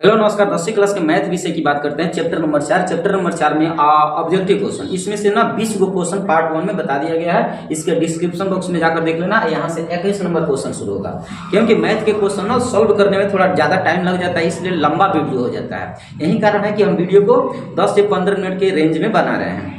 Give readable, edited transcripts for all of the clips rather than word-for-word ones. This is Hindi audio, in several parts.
हेलो नमस्कार। 10वीं क्लास के मैथ विषय की बात करते हैं। Chapter number 4। चैप्टर नंबर 4 में ऑब्जेक्टिव क्वेश्चन, इसमें से ना 20 गो क्वेश्चन पार्ट 1 में बता दिया गया है। इसके डिस्क्रिप्शन बॉक्स में जाकर देख लेना। यहाँ से 21 नंबर क्वेश्चन शुरू होगा, क्योंकि मैथ के क्वेश्चन ना सॉल्व करने में थोड़ा ज़्यादा टाइम लग जाता है, इसलिए लंबा वीडियो हो जाता है। यही कारण है कि हम वीडियो को 10 से 15 मिनट के रेंज में बना रहे हैं।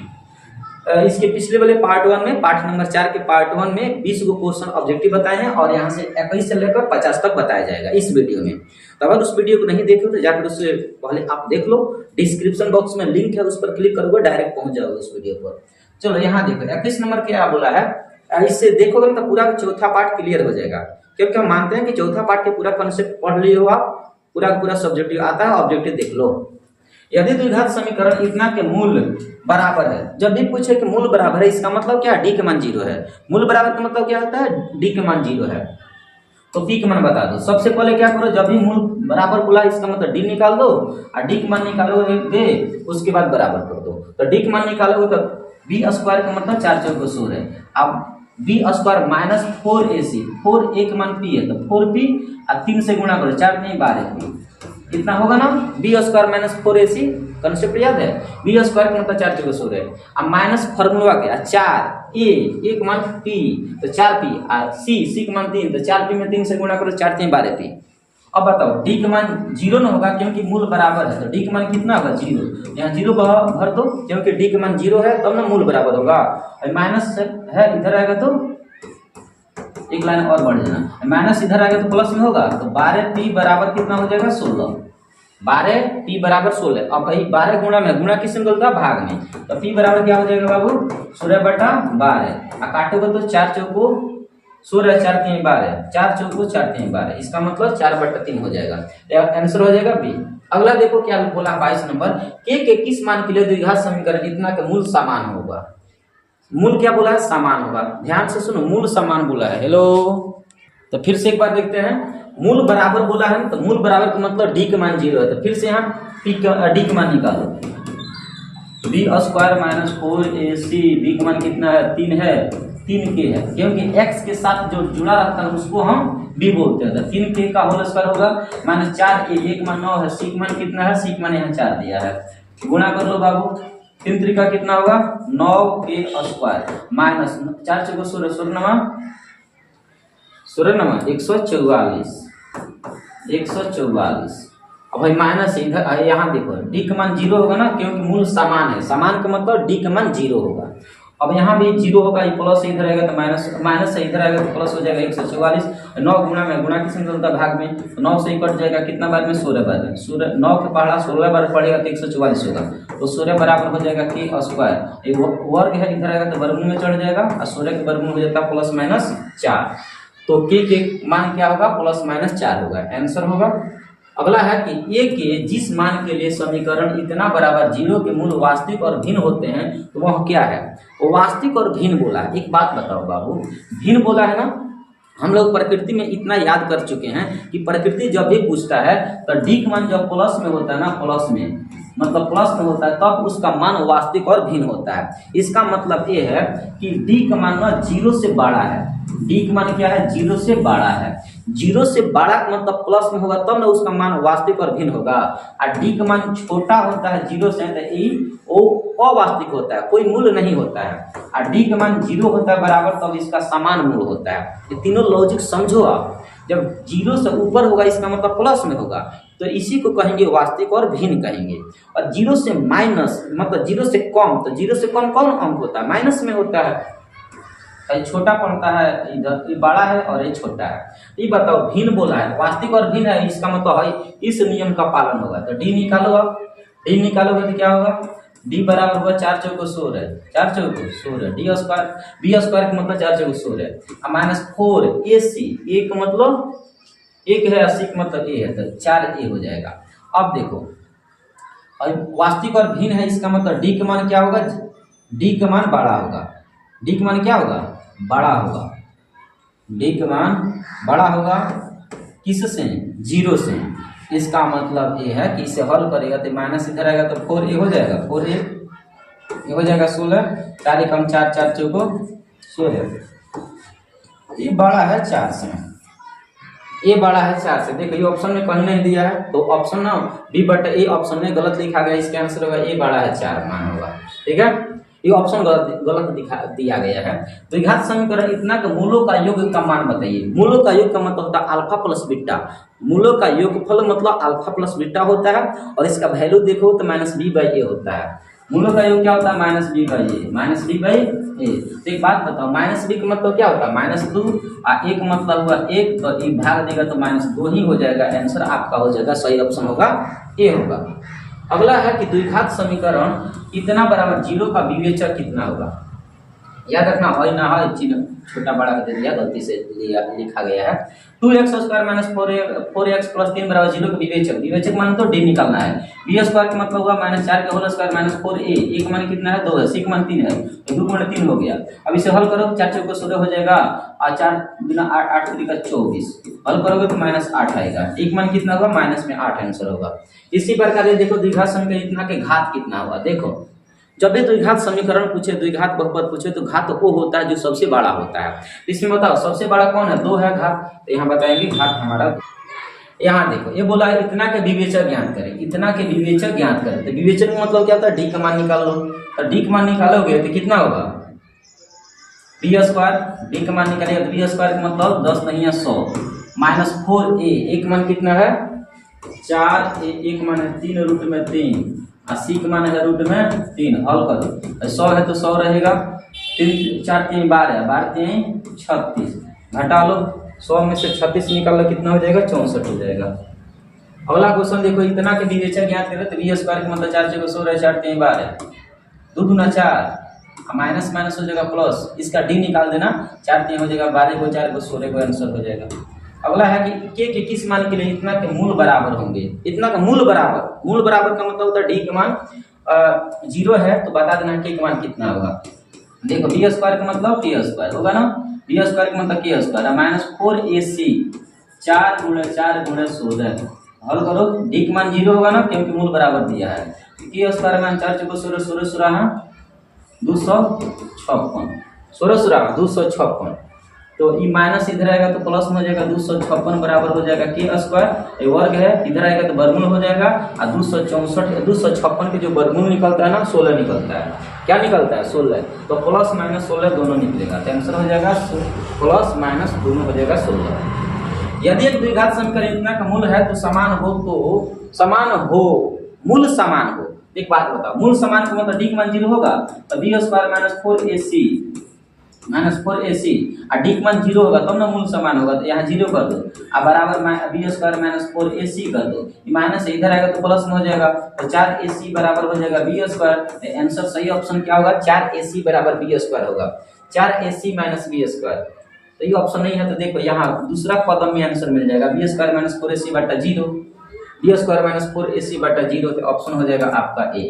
इसके पिछले वाले पार्ट 1 में, पार्ट नंबर 4 के पार्ट 1 में 20 गो क्वेश्चन ऑब्जेक्टिव बताए हैं और यहाँ से 21 से लेकर 50 तक बताया जाएगा इस वीडियो में। तो अगर उस वीडियो को नहीं देखे तो जाकर उससे पहले आप देख लो। डिस्क्रिप्शन बॉक्स में लिंक है, उस पर क्लिक करोगे डायरेक्ट पहुंच जाओगे उस वीडियो पर। चलो यहाँ देखो 21 नंबर क्या बोला है। इससे देखोगे तो पूरा चौथा पार्ट क्लियर हो जाएगा, क्योंकि हम मानते हैं कि चौथा पार्ट के पूरा कॉन्सेप्ट पढ़ लिए हो आप, पूरा सब्जेक्टिव आता है। ऑब्जेक्टिव देख लो। यदि द्विघात समीकरण इतना के मूल बराबर है, जब भी पूछे कि मूल बराबर है, इसका मतलब क्या है? डी के मान 0 है। मूल बराबर का मतलब क्या होता है? डी के मान 0 है। तो पी के मान बता दो। सबसे पहले क्या करो, जब भी मूल बराबर बोला इसका मतलब डी निकाल दो और डी के मान निकालोगे दे, उसके बाद बराबर कर दो। तो डी के मान निकालोगे तो बी स्क्वायर का मतलब 4 चौको 16 है। अब बी स्क्वायर माइनस 4ac, 4 एक मान पी है तो 4p और 3 से गुणा करो, 4 नहीं 12p, इतना होगा ना। B square minus 4ac concept याद है। बी स्क्वायर का मतलब 4 चौको 16 है। अब माइनस फॉर्मूला क्या? 4a एक मान p तो 4p और c का मान 3 तो 4p में 3 से गुणा करो, 4 3 12p। अब बताओ डी का मान 0 ना होगा, क्योंकि मूल बराबर है। तो डी का मान कितना होगा? 0। यहाँ 0 भर दो, क्योंकि डी का मान 0 है तब ना मूल बराबर होगा। माइनस है इधर आएगा तो एक लाइन और बढ़ जाना, माइनस इधर आएगा तो प्लस में होगा। तो 12p बराबर कितना हो जाएगा? 16। 12p बराबर 16। अब भाई 12 गुणा में, गुणा किससे निकलता है? भाग में। तो p बराबर क्या हो जाएगा बाबू? 16/12। काटोगे तो 4 चौको 16, 4 3 12, 4 चौको 4 3 12, इसका मतलब 4/3 हो जाएगा। तो आंसर हो जाएगा बी। अगला देखो क्या बोला 22 नंबर। के किस मान के लिए द्विघात समीकरण इतना का मूल समान होगा? मूल क्या बोला है? समान होगा। ध्यान से सुनो, मूल समान बोला है। हेलो, तो फिर से एक बार देखते हैं। मूल बराबर बोला है, तो मूल बराबर का मतलब डी का मान 0 है। तो फिर से यहाँ डी का मान निकालो। B square minus 4ac, B का मान कितना है? 3 है, 3k है, क्योंकि x के साथ जो जुड़ा रहता है उसको हम b बोलते हैं। तो 3k का होल स्क्वायर होगा माइनस 4a, एक मान 9 है, c का मान कितना है? c का मान यहाँ 4 दिया है। गुणा कर लो बाबू, 3 त्रिका कितना होगा? 9k स्क्वायर माइनस 4 चौको 16, 16 144, 144। अब भाई माइनस इधर यहाँ देखो, डी का मान 0 होगा ना, क्योंकि मूल समान है। समान का मतलब डी का मान 0 होगा। अब यहाँ भी 0 होगा, ये प्लस इधर आएगा तो माइनस से इधर आएगा तो प्लस हो जाएगा 144। 9 गुणा में, गुणा किसमें चलता है? भाग में। 9 से ही कट जाएगा, कितना बार में? 16 बार में। 9 के पढ़ा 16 बार पड़ेगा तो 144 होगा। तो 16 बराबर हो जाएगा k स्क्वायर। वर्ग है, इधर आएगा तो वर्गमूल में चढ़ जाएगा और 16 के वर्गमूल हो जाता है प्लस माइनस 4। तो के मान क्या होगा? प्लस माइनस 4 होगा, आंसर होगा। अगला है कि ए के जिस मान के लिए समीकरण इतना बराबर 0 के मूल वास्तविक और भिन्न होते हैं तो वह क्या है? वो वास्तविक और भिन्न बोला है। एक बात बताओ बाबू, भिन्न बोला है ना। हम लोग प्रकृति में इतना याद कर चुके हैं कि प्रकृति जब भी पूछता है तो डी का मान जब प्लस में होता है ना, प्लस में मतलब प्लस में होता है, तब उसका मान वास्तविक और भिन्न होता है। इसका मतलब ये है कि डी का मान ना 0 से बड़ा है। डी का मान क्या है? 0 से बड़ा है। 0 से बड़ा का मतलब प्लस में होगा तब ना उसका मान वास्तविक और भिन्न होगा। और डी का मान छोटा होता है 0 से, तो वो अवास्तविक होता है, कोई मूल नहीं होता है। और डी का मान 0 होता है बराबर, तब इसका समान मूल होता है। ये तीनों लॉजिक समझो आप। जब 0 से ऊपर होगा इसका मतलब प्लस में होगा, तो इसी को कहेंगे वास्तविक और भिन्न कहेंगे। और 0 से माइनस मतलब 0 से कम, तो 0 से कम कौन अंक होता है? माइनस में होता है। छोटा पड़ता है इधर, ये बड़ा है और ये छोटा है। ये बताओ भिन्न बोला है, वास्तविक और भिन्न है, इसका मतलब है इस नियम का पालन होगा। तो डी निकालो आप। डी निकालोगे तो क्या होगा? डी बराबर होगा 4 चौको 16, 4 चौको 16, डी स्क्वायर, बी स्क्वायर का मतलब 4 चौको 16 माइनस 4ac, ए का मतलब 1 है, 80 का मतलब ए है, तो 4a हो जाएगा। अब देखो वास्तविक और भिन्न है, इसका मतलब डी का मान क्या होगा? डी का मान बड़ा होगा। डी का मान क्या होगा? बड़ा होगा। डी का मान बड़ा होगा किससे? 0 से। इसका मतलब ये है कि इसे हल करेगा तो माइनस इधर आएगा तो 4a हो जाएगा, 4a हो जाएगा 16, 4 कम 4, 4 चौको 16, ये बड़ा है 4 से। ए बड़ा है 4 से। देखो ये ऑप्शन में कहीं नहीं दिया है, तो ऑप्शन ना बी बट ए ऑप्शन में गलत लिखा गया, इसका आंसर होगा ए बड़ा है 4 मान होगा। ठीक है, ये ऑप्शन गलत दिया गया है। द्विघात समीकरण इतना के मूलों का योग का मान बताइए। मूलों का योग का मतलब होता है अल्फा प्लस बीटा। मूलों का योगफल मतलब अल्फा प्लस बीटा होता है, और इसका वैल्यू देखो तो -b/a होता है। मूलों का योग क्या होता है? -b/a, -b/a। तो एक बात बताओ, -b का मतलब क्या होता है? -2 और एक मतलब हुआ 1, तो ये भाग देगा तो -2 ही हो जाएगा। आंसर आपका हो जाएगा, सही ऑप्शन होगा ए होगा। अगला है कि द्विघात समीकरण इतना बराबर 0 का विवेचक कितना होगा। याद रखना, और ना हो चिन्ह छोटा बड़ा कर दिया, गलती से लिखा गया है। 2x² - 4x + 3 बराबर 0 का विवेचक। विवेचक मान तो डी निकालना है। b² का मतलब हुआ -4 के होल स्क्वायर -4a। a का मान कितना है? 2 है, c का मान 3 है, तो 2 × 3 हो गया। अब इसे हल करो, 4 चौके 16 हो जाएगा, और 4 × 8 8 × 24। हल करोगे तो -8 आएगा। a का मान कितना होगा? -8 आंसर होगा। इसी प्रकार ये देखो द्विघात समीकरण इतना के घात कितना हुआ। देखो जब भी द्विघात समीकरण पूछे, द्विघात बहुपद पूछे, तो घात वो होता है जो सबसे बड़ा होता है। इसमें बताओ सबसे बड़ा कौन है? 2 है घात, तो यहाँ बताएंगे घात हमारा। यहाँ देखो ये बोला है इतना के विवेचक ज्ञात करें, इतना के विवेचक ज्ञात करें। तो विवेचक का मतलब क्या होता है? डी का मान निकाल लो। तो डी का मान निकालोगे तो कितना होगा? b²। डी का मान निकालेगा तो b² का मतलब 10 नहीं है 100 -4a। एक मान कितना है? 4a, एक मान है 3 रूट में 3, और सी का मान है रूट में 3। हल करो, 100 है तो 100 रहेगा, 3 4 3 12, 12 3 36, घटा लो, 100 में से 36 निकाल लो, कितना हो जाएगा? 64 हो जाएगा। अगला क्वेश्चन देखो, इतना के विवेचक ज्ञात करें। तो b² का मतलब 4 जगह 16, 4 3 12, 2 दूना 4, माइनस माइनस हो जाएगा प्लस, इसका डी निकाल देना, 4 3 हो जाएगा, 12 को 4 को 16 को आंसर हो जाएगा। अगला है कि के किस मान के लिए इतना के मूल बराबर होंगे। इतना का मूल बराबर, मूल बराबर का मतलब होता है डी का मान 0 है तो बता देना के का मान कितना होगा। देखो b² का मतलब k² होगा ना, b² का मतलब k² -4ac 4 × 4 × 16। हल करो, डी का मान 0 होगा ना क्योंकि मूल बराबर दिया है। k² मान 4 × 16 16 16 256, 16 16 256, तो ये माइनस इधर आएगा तो प्लस में हो जाएगा, 256 बराबर हो जाएगा k²। वर्ग है, इधर आएगा तो वर्गमूल हो जाएगा, और 256 के जो वर्गमूल निकलता है ना 16 निकलता है। क्या निकलता है? 16। तो प्लस माइनस 16 दोनों निकलेगा, तो आंसर हो जाएगा प्लस माइनस दोनों हो जाएगा 16। यदि एक द्विघात समीकरण इतना का मूल है तो समान हो, तो समान हो, मूल समान हो। एक बात बताओ, मूल समान का मतलब डी का मान 0 होगा, तो b² -4ac और डी का मान 0 होगा तब ना मूल समान होगा, तो यहाँ 0 कर दो, और बराबर b² -4ac कर दो, माइनस इधर आएगा तो प्लस में हो जाएगा, तो 4ac बराबर हो जाएगा b²। आंसर सही ऑप्शन क्या होगा? 4ac बराबर b² होगा, 4ac - b²। तो ये ऑप्शन नहीं है, तो देखो यहाँ दूसरा कदम में आंसर मिल जाएगा, b² -4ac बटा 0, b² -4ac बटा 0, तो ऑप्शन हो जाएगा आपका ए।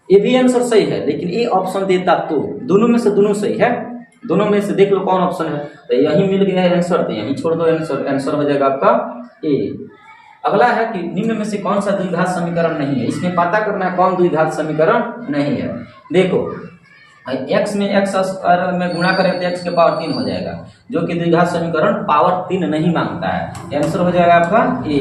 ये भी आंसर सही है, लेकिन ये ऑप्शन देता तो दोनों में से दोनों सही है, दोनों में से देख लो कौन ऑप्शन है, तो यही मिल गया है आंसर, तो यही छोड़ दो, आंसर हो जाएगा आपका ए। अगला है कि निम्न में से कौन सा द्विघात समीकरण नहीं है। इसमें पता करना है कौन द्विघात समीकरण नहीं है। देखो x में x² में गुणा करें तो x के पावर 3 हो जाएगा, जो कि द्विघात समीकरण पावर 3 नहीं मांगता है। आंसर हो जाएगा आपका ए।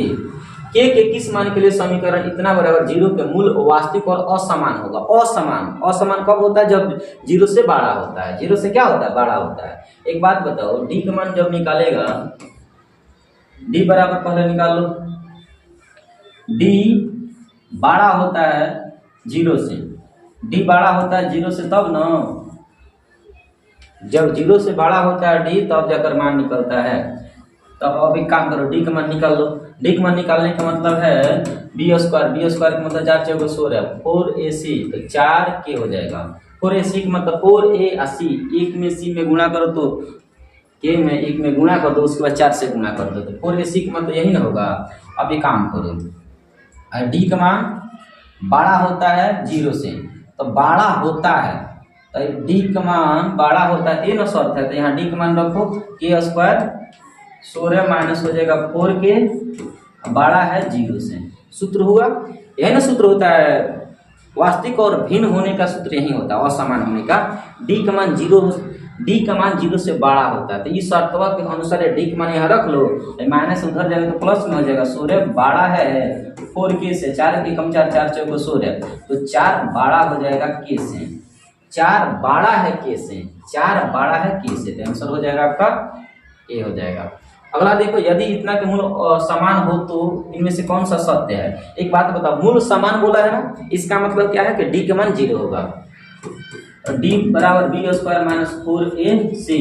के किस मान के लिए समीकरण इतना बराबर 0 के मूल वास्तविक और असमान होगा। असमान, असमान कब होता है? जब 0 से बड़ा होता है। 0 से क्या होता है? बड़ा होता है। एक बात बताओ, डी का मान जब निकालेगा, डी बराबर पहले निकाल लो, डी बड़ा होता है 0 से, डी बड़ा होता है 0 से तब ना, जब 0 से बड़ा होता है डी तब जाकर मान निकलता है। तब अब एक काम करो, डी का मान निकाल लो। डी का मान निकालने का मतलब है b² का मतलब 4 4 16 4ac, तो 4k हो जाएगा। 4ac का मतलब 4a और c, एक में c में गुणा करो तो k में एक में गुणा कर दो, उसके बाद 4 से गुणा कर दो, तो 4ac का मतलब यही ना होगा। अब एक काम करो, डी का मान बड़ा होता है 0 से, तो बड़ा होता है, तो डी का मान बड़ा होता है, ये ना शर्त है, तो यहाँ डी का मान रखो k² 16 माइनस हो जाएगा 4k, बड़ा है 0 से। सूत्र हुआ यही ना, सूत्र होता है वास्तविक और भिन्न होने का सूत्र यही होता है, असमान होने का। डी का मान 0 डी का मान 0 से बड़ा होता है, तो इस शर्तवा के अनुसार डी का मान यहाँ रख लो, माइनस उधर जाएगा तो प्लस में हो जाएगा। 16 बड़ा है 4 के से, 4 के कम 4 4 चौको 16, तो 4 बड़ा हो जाएगा के से, 4 बड़ा है के से, 4 बड़ा है के से, तो आंसर हो जाएगा आपका ए हो जाएगा। अगला देखो, यदि इतना के मूल समान हो तो इनमें से कौन सा सत्य है। एक बात बताओ, मूल समान बोला है ना, इसका मतलब क्या है कि डी का मान 0 होगा, डी बराबर बी स्क्वायर माइनस 4ac।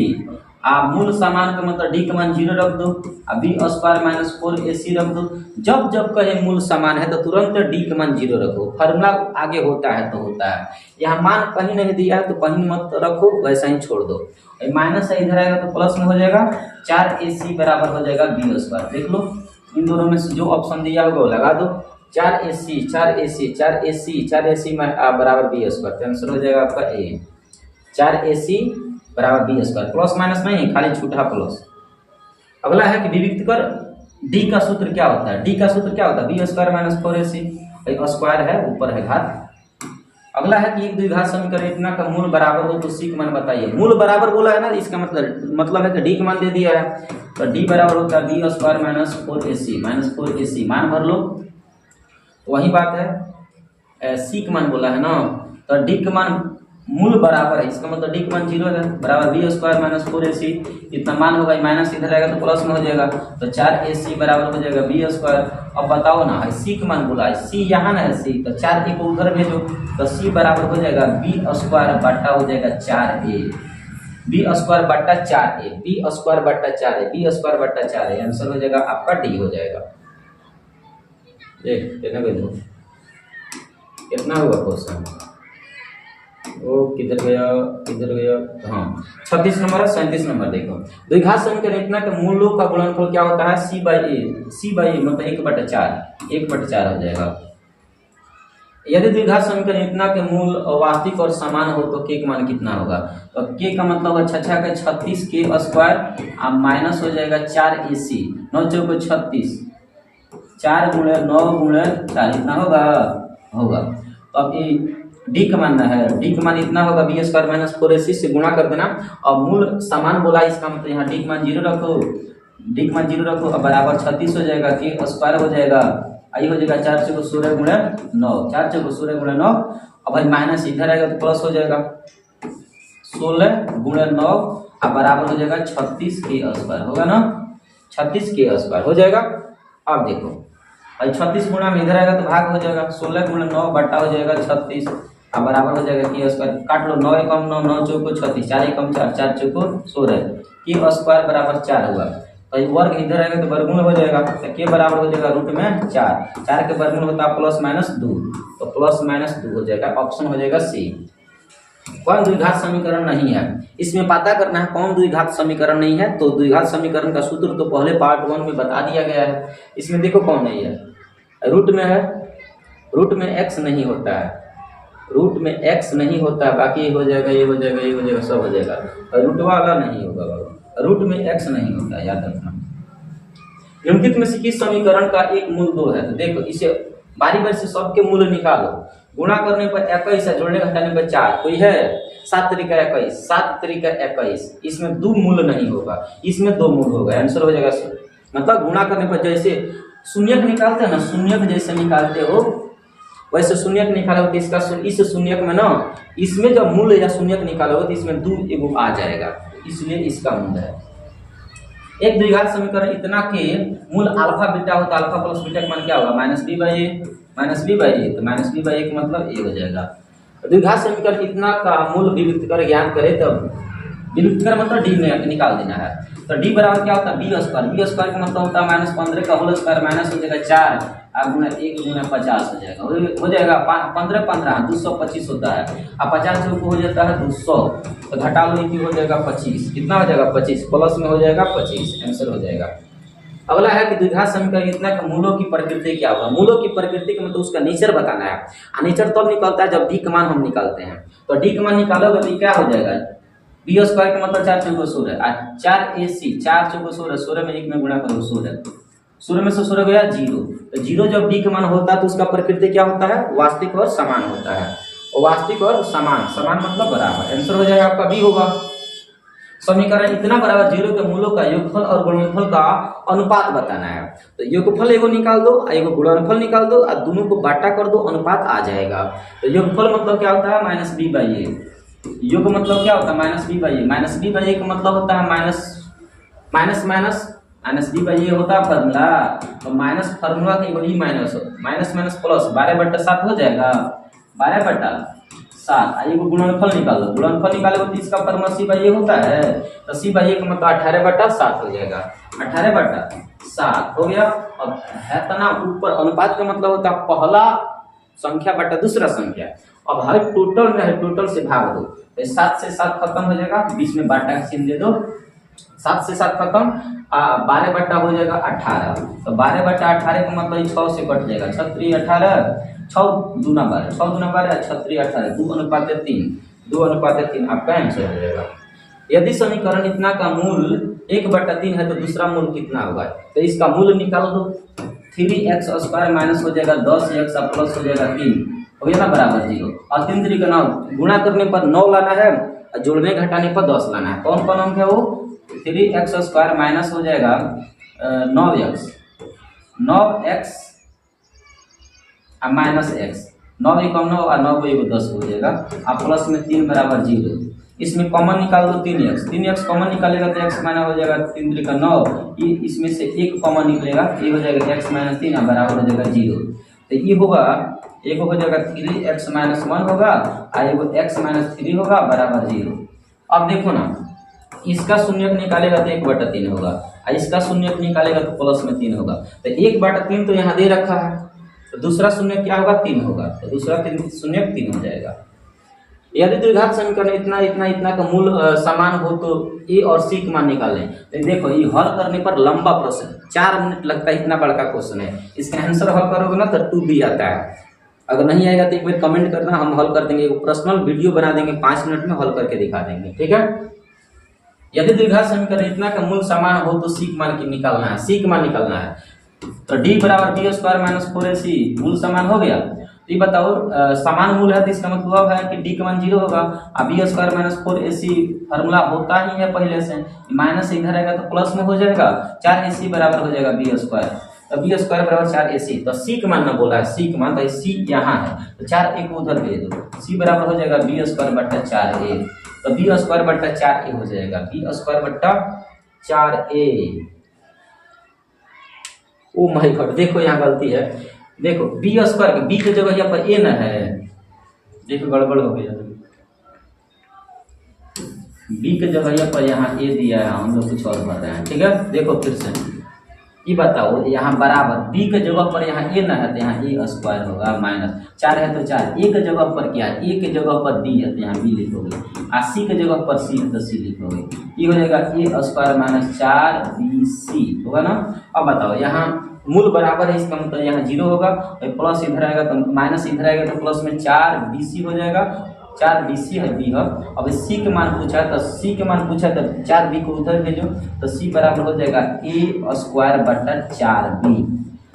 आप मूल समान का मतलब डी का मान 0 रख दो, अब बी स्क्वायर माइनस 4ac रख दो। जब जब कहे मूल समान है तो तुरंत डी का मान 0 रखो, फार्मूला आगे होता है तो होता है। यहाँ मान कहीं नहीं दिया है तो कहीं मत रखो, वैसा ही छोड़ दो। माइनस है इधर आएगा तो प्लस में हो जाएगा, 4ac बराबर हो जाएगा बी स्क्वायर। देख लो इन दोनों में से जो ऑप्शन दिया होगा वो लगा दो, 4ac बराबर बी स्क्वायर, आंसर हो जाएगा आपका ए। 4ac बराबर बी स्क्वायर, प्लस माइनस नहीं, खाली छूटा प्लस। अगला है कि विविक्त कर डी का सूत्र क्या होता है। डी का सूत्र क्या होता है, B square minus 4ac, square है ऊपर है घात। अगला है कि एक द्विघात समीकरण इतना का मूल बराबर हो तो सी का मान बताइए। मूल बराबर बोला है ना, इसका मतलब है कि डी का मान दे दिया है, तो डी बराबर होता है बी स्क्वायर माइनस 4ac मान भर लो, वही बात है। सी का मान बोला है ना, तो डी का मान मूल बराबर है, इसका मतलब डी का मान 0 है, बराबर बी स्क्वायर माइनस 4ac, इतना मान होगा, माइनस इधर आएगा तो प्लस में हो जाएगा, तो 4ac बराबर हो जाएगा बी स्क्वायर। अब बताओ ना, सी का मान बोला है, सी यहाँ ना है सी, तो 4a को उधर भेजो, तो सी बराबर हो जाएगा बी स्क्वायर बट्टा हो जाएगा 4a, बी स्क्वायर बट्टा 4a, बी स्क्वायर बट्टा 4a, बी स्क्वायर बट्टा 4a, आंसर हो जाएगा आपका डी हो जाएगा। कितना होगा क्वेश्चन, वो किधर गया, हाँ 36 नंबर है। 37 नंबर देखो, द्विघात समीकरण इतना के मूलों का गुणनफल क्या होता है, c बाई ए मतलब 1/4 हो जाएगा। यदि द्विघात समीकरण इतना के मूल वास्तविक और समान हो तो के का मान कितना होगा, तो के का मतलब है 36 के स्क्वायर, अब माइनस हो जाएगा 4ac, 9 चौको 36, 4 गुणे 9 गुणे 4 इतना होगा। तो अब ये डी का मान है, डी का मान इतना होगा बी स्क्वायर माइनस 4ac से गुणा कर देना, और मूल समान बोला इसका मतलब यहाँ डी का मान 0 रखो, डी का मान 0 रखो, अब बराबर 36 हो जाएगा, के स्क्वायर हो जाएगा, आई हो जाएगा 4 चौको 16 गुणे 9, 4 चौको 16 गुणे 9, अब भाई माइनस इधर आएगा तो प्लस हो जाएगा 16 गुणे 9, अब बराबर हो जाएगा 36 के स्क्वायर, होगा ना 36 के स्क्वायर हो जाएगा। अब देखो भाई 36 गुणा में इधर आएगा तो भाग हो जाएगा, 16 गुणे 9 बट्टा हो जाएगा 36, अब बराबर हो जाएगा के स्क्वायर, काट लो 9 एकम 9, 9 चौको 36, 4 एकम 4, 4 चौको 16, के स्क्वायर बराबर 4 हुआ, तो वर्ग इधर आएगा तो वर्गमूल हो जाएगा, तो के बराबर हो जाएगा रूट में 4 के वर्गमूल होता है प्लस माइनस 2, तो प्लस माइनस 2 हो जाएगा, ऑप्शन हो जाएगा सी। कौन द्विघात समीकरण नहीं है, इसमें पता करना है कौन द्विघात समीकरण नहीं है। तो द्विघात समीकरण का सूत्र तो पहले पार्ट 1 में बता दिया गया है, इसमें देखो कौन नहीं है, रूट में है, रूट में x नहीं होता है, रूट में x नहीं होता है, बाकी ये हो जाएगा, ये हो जाएगा, ये हो जाएगा, सब हो जाएगा, रूट वाला नहीं होगा बाबा, रूट में x नहीं होता है, याद रखना। निम्नलिखित में से किस समीकरण का एक मूल 2 है, तो देखो इसे बारी बारी से सबके मूल निकालो, गुणा करने पर 21 है, जोड़ने घटाने पर 4, कोई है 7 तरीका 21, 7 तरीका 21, इसमें 2 मूल नहीं होगा, इसमें 2 मूल होगा, आंसर हो जाएगा। मतलब गुणा करने पर जैसे शून्यक निकालते हैं ना, शून्यक जैसे निकालते हो वैसे शून्यक निकालोगे तो इसका इस शून्यक में ना, इसमें जब मूल या शून्यक निकालोगे तो इसमें 2 एगो आ जाएगा, इसलिए इसका मूल है। एक द्विघात समीकरण इतना के मूल अल्फा बीटा हो तो अल्फा प्लस बीटा का मान क्या होगा, माइनस बी बाई ए, तो माइनस बी बाई ए का मतलब ए हो जाएगा। द्विघात समीकरण इतना का मूल विविक्त कर ज्ञान करे तब, विविक्त कर मतलब डी में निकाल देना है, तो डी बराबर क्या होता है बी स्क्वायर का मतलब होता है -15 का होल स्क्वायर, माइनस हो जाएगा 4 अब गुना 1 गुना 50 हो जाएगा, हो जाएगा 15 15 225 होता है, अब 50 से ऊपर हो जाता है 200, तो घटा लो हो जाएगा 25, कितना हो जाएगा 25, प्लस में हो जाएगा 25, आंसर हो जाएगा। अगला है कि द्विघात समीकरण इतना का मूलों की प्रकृति क्या होगा, मूलों की प्रकृति का मतलब उसका नेचर बताना है, नेचर तब निकलता है जब डी का मान हम निकालते हैं, तो डी का मान निकालोगे तो क्या हो जाएगा, बी स्क्वायर का मतलब 4 चौको 16, 4ac 4 चौको 16, 16 में 1 में गुणा करो 16 में से 16 गया 0, तो 0 जब डी का मान होता है तो उसका प्रकृति क्या होता है, वास्तविक और समान होता है, और वास्तविक और समान मतलब बराबर, आंसर हो जाएगा आपका बी होगा। समीकरण इतना बराबर 0 के मूलों का योगफल और गुणनफल का अनुपात बताना है। तो योगफल एगो निकाल दो, एगो गुणनफल निकाल दो और दोनों को बाटा कर दो, अनुपात आ जाएगा। तो योगफल मतलब क्या होता है माइनस बी बाई ए, योग मतलब क्या होता है minus b by a, minus b by a का मतलब होता है माइनस बी बाई ए होता है फार्मूला। तो माइनस फार्मूला का ई माइनस हो, माइनस माइनस प्लस 12/7 हो जाएगा, 12/7। आइए गुणनफल निकाल लो, गुणनफल निकालेगा तो इसका फार्मूला सी बाई ए होता है। तो सी बाई ए का मतलब 18/7 हो जाएगा, 18/7 हो गया। अब है तना ऊपर अनुपात का मतलब होता है पहला संख्या बटा दूसरा संख्या। अब हर टोटल में है, टोटल से भाग दो, तो 7 से 7 खत्म हो जाएगा, बीच में बाटा का चिन्ह दे दो, 7 से 7 खत्म, 12 बटा हो जाएगा 18। तो 12/18 का मतलब 6 से कट जाएगा, 6×3=18, 6 दूना 12, 6 दूना 12, 6×3=18, 2:3, 2:3 आपका आंसर हो जाएगा। यदि समीकरण इतना का मूल 1/3 है तो दूसरा मूल कितना होगा? तो इसका मूल निकाल दो, 3x² माइनस हो जाएगा 10x प्लस हो जाएगा 3, हो गया ना बराबर 0। और 3 3 का 9, गुणा करने पर 9 लाना है, जोड़ने घटाने पर 10 लाना है। कौन कौन अंक है वो? 3x² माइनस हो जाएगा 9x माइनस x, 9 × 9 और 9 × 10 हो जाएगा, और प्लस में 3 बराबर 0। इसमें कॉमन निकाल दो 3x कॉमन निकालेगा तो x माइनस हो जाएगा 3 3 का 9, इसमें से एक कॉमन निकलेगा, ये हो जाएगा x - 3 बराबर हो जाएगा 0। तो ये होगा, एक हो जाएगा 3x - 1 होगा और एगो x - 3 होगा बराबर 0। अब देखो ना, इसका शून्यक निकालेगा तो 1/3 होगा और इसका शून्यक निकालेगा तो प्लस में 3 होगा। तो 1/3 तो यहाँ दे रखा है, तो दूसरा शून्यक क्या होगा? 3 होगा, तो दूसरा शून्यक 3 हो जाएगा। यदि द्विघात समीकरण इतना इतना इतना का मूल समान हो तो ए और सी का मान निकाल लें। तो देखो ये हल करने पर लंबा प्रश्न 4 मिनट लगता है, इतना बड़ा क्वेश्चन है। इसका आंसर हल करोगे ना तो 2B आता है। अगर नहीं आएगा तो एक बार कमेंट करना, हम हल कर देंगे, पर्सनल वीडियो बना देंगे, 5 मिनट में हल करके दिखा देंगे, ठीक है। यदि द्विघात समीकरण इतना का मूल समान हो तो सी का मान निकालना है, सी का मान निकालना है। तो d बराबर b² - 4ac मूल समान हो गया। तो ये बताओ समान मूल है तो इसका मतलब है कि d का मान 0 होगा, और b² - 4ac फार्मूला होता ही है पहले से, माइनस इधर आएगा तो प्लस में हो जाएगा, 4ac बराबर हो जाएगा b²। तो b² बराबर 4ac, तो c का मान ना बोला है, c का मान, तो c यहाँ है तो 4 a को उधर भेज दो, c बराबर हो जाएगा b² / 4a। तो b² / 4a हो जाएगा, b² / 4a। Oh my God, देखो यहाँ गलती है, देखो b² बी की जगह यहाँ पर a न है, देखो गड़बड़ हो गया, b की जगह यहाँ पर यहाँ a दिया है, हम लोग कुछ और भर रहे हैं, ठीक है। देखो फिर से ये बताओ, यहाँ बराबर b के जगह पर यहाँ a न है तो यहाँ a² होगा, माइनस 4 है तो 4, a के जगह पर क्या है, a के जगह पर b है तो यहाँ b लिखोगे, और c के जगह पर c है तो c लिखोगे, ये हो जाएगा a² - 4bc होगा ना। अब बताओ यहाँ मूल बराबर है, इसका मतलब यहाँ 0 होगा, प्लस इधर आएगा तो माइनस इधर आएगा तो प्लस में 4bc हो जाएगा, 4bc है b है। अब c के मान पूछा है तो c के मान पूछा तो 4b को उधर भेजो, तो c बराबर हो जाएगा a² / 4b,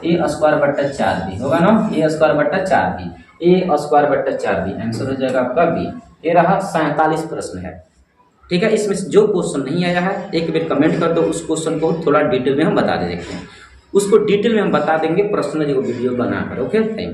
a² / 4b होगा ना, a² / 4b, a² / 4b answer हो जाएगा आपका b। ये रहा 47 प्रश्न है, ठीक है। इसमें जो क्वेश्चन नहीं आया है एक बार कमेंट कर दो, उस क्वेश्चन को थोड़ा डिटेल में हम बता देते हैं, उसको डिटेल में हम बता देंगे पर्सनल वीडियो बनाकर। Okay, thank you.